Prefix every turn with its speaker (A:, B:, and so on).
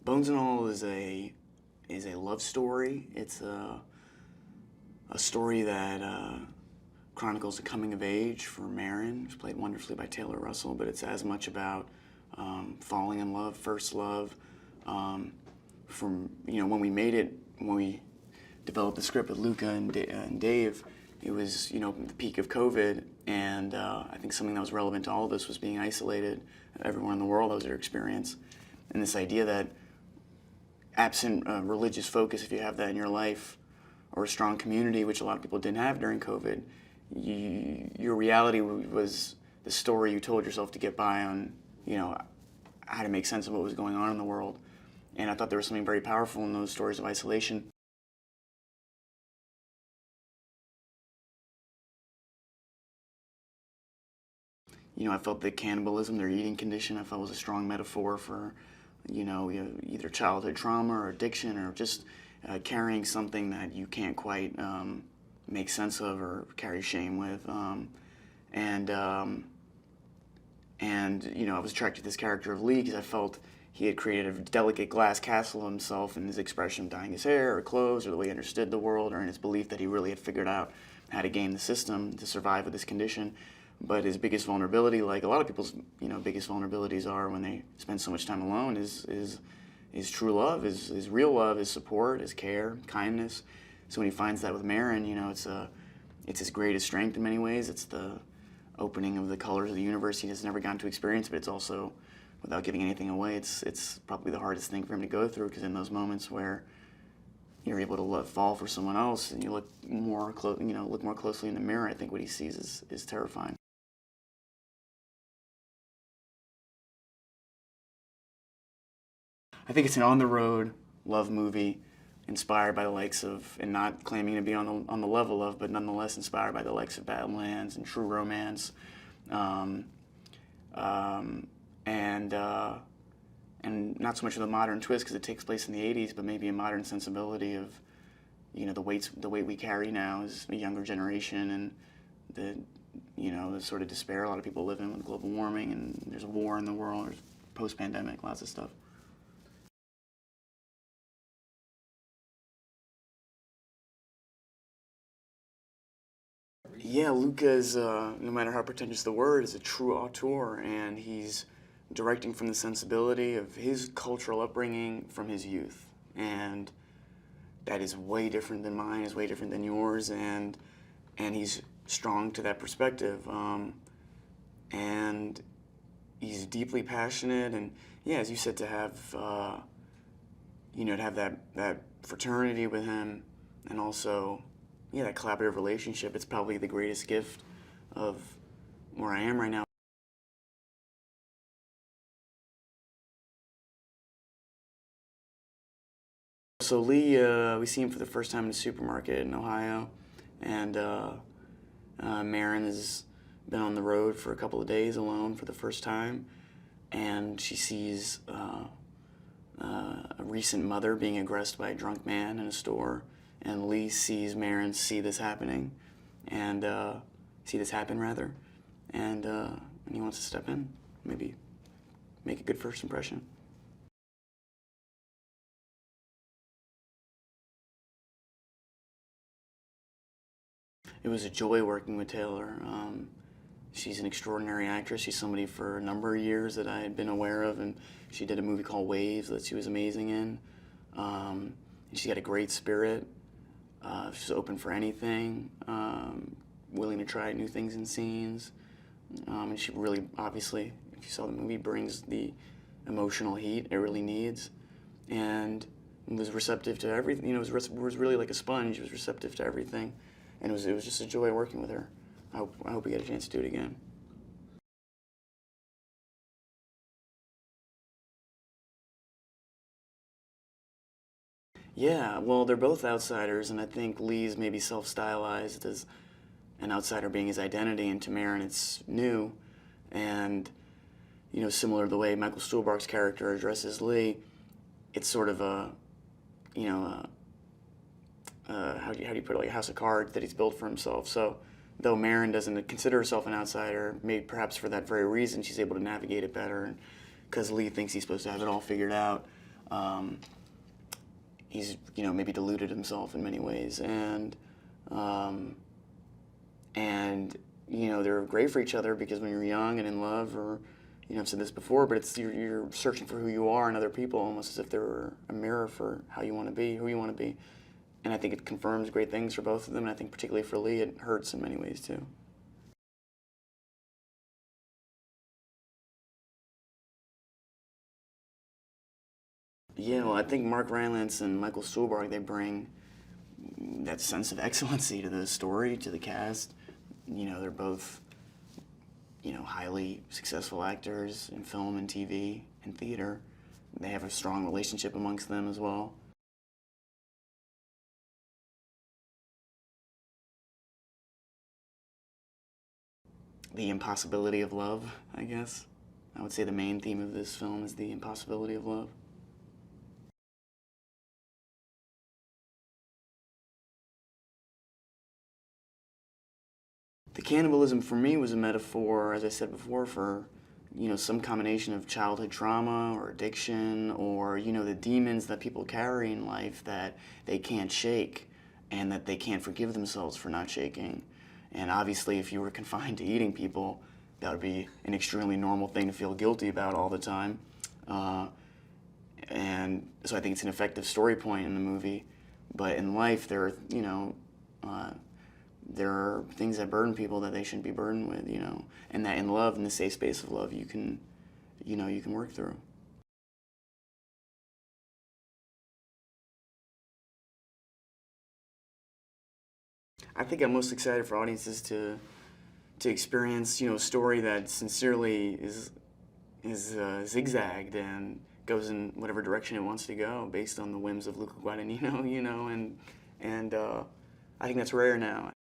A: Bones and All is a love story. It's a story that chronicles the coming of age for Marin, who's played wonderfully by Taylor Russell, but it's as much about falling in love, first love. From when we made it, when we developed the script with Luca and Dave, it was the peak of COVID, and I think something that was relevant to all of us was being isolated. Everyone in the world, that was their experience, and this idea that absent religious focus, if you have that in your life, or a strong community, which a lot of people didn't have during COVID, your reality was the story you told yourself to get by on, how to make sense of what was going on in the world. And I thought there was something very powerful in those stories of isolation. I felt that cannibalism, their eating condition, I felt was a strong metaphor for, either childhood trauma or addiction, or just carrying something that you can't quite make sense of or carry shame with. And I was attracted to this character of Lee because I felt he had created a delicate glass castle of himself in his expression of dyeing his hair or clothes, or the way he understood the world, or in his belief that he really had figured out how to game the system to survive with this condition. But his biggest vulnerability, like a lot of people's biggest vulnerabilities are when they spend so much time alone, is true love, is real love, is support, is care, kindness. So when he finds that with Marin, it's his greatest strength in many ways. It's the opening of the colors of the universe he has never gotten to experience, but it's also, without giving anything away, it's probably the hardest thing for him to go through, because in those moments where you're able to fall for someone else and you look more closely in the mirror, I think what he sees is terrifying. I think it's an on-the-road love movie inspired by the likes of, and not claiming to be on the level of, but nonetheless inspired by the likes of Badlands and True Romance, and not so much of the modern twist because it takes place in the '80s, but maybe a modern sensibility of, the weight we carry now as a younger generation, and the sort of despair a lot of people live in with global warming, and there's a war in the world, there's post-pandemic, lots of stuff. Yeah, Luca is, no matter how pretentious the word, is a true auteur, and he's directing from the sensibility of his cultural upbringing from his youth. And that is way different than mine, is way different than yours, and he's strong to that perspective. And he's deeply passionate, and yeah, as you said, to have, to have that fraternity with him, and also, yeah, that collaborative relationship, it's probably the greatest gift of where I am right now. So Lee, we see him for the first time in a supermarket in Ohio, and Marin has been on the road for a couple of days alone for the first time, and she sees a recent mother being aggressed by a drunk man in a store. And Lee sees Marin see this happening, and see this happen rather, and he wants to step in, maybe make a good first impression. It was a joy working with Taylor. She's an extraordinary actress. She's somebody for a number of years that I had been aware of, and she did a movie called Waves that she was amazing in. And she had a great spirit. She's open for anything, willing to try new things and scenes. And she really, obviously, if you saw the movie, brings the emotional heat it really needs. And was receptive to everything. It was really like a sponge. It was receptive to everything. And it was just a joy working with her. I hope we get a chance to do it again. Yeah, well, they're both outsiders, and I think Lee's maybe self-stylized as an outsider being his identity, and to Marin it's new. And, similar to the way Michael Stuhlbarg's character addresses Lee, it's sort of a, how do you put it, like a house of cards that he's built for himself. So, though Marin doesn't consider herself an outsider, maybe perhaps for that very reason she's able to navigate it better, because Lee thinks he's supposed to have it all figured out. Um, he's, maybe deluded himself in many ways, um, and they're great for each other because when you're young and in love, or I've said this before, but it's you're searching for who you are in other people, almost as if they're a mirror for how you want to be, who you want to be. And I think it confirms great things for both of them, and I think particularly for Lee, it hurts in many ways too. Yeah, well, I think Mark Rylance and Michael Stuhlbarg, they bring that sense of excellency to the story, to the cast. They're both, highly successful actors in film and TV and theater. They have a strong relationship amongst them as well. The impossibility of love, I guess. I would say the main theme of this film is the impossibility of love. The cannibalism for me was a metaphor, as I said before, for some combination of childhood trauma or addiction, or the demons that people carry in life that they can't shake and that they can't forgive themselves for not shaking. And obviously, if you were confined to eating people, that would be an extremely normal thing to feel guilty about all the time. Uh, and so I think it's an effective story point in the movie. But in life, uh, there are things that burden people that they shouldn't be burdened with, and that in love, in the safe space of love, you can work through. I think I'm most excited for audiences to experience, a story that sincerely is zigzagged and goes in whatever direction it wants to go based on the whims of Luca Guadagnino, and I think that's rare now.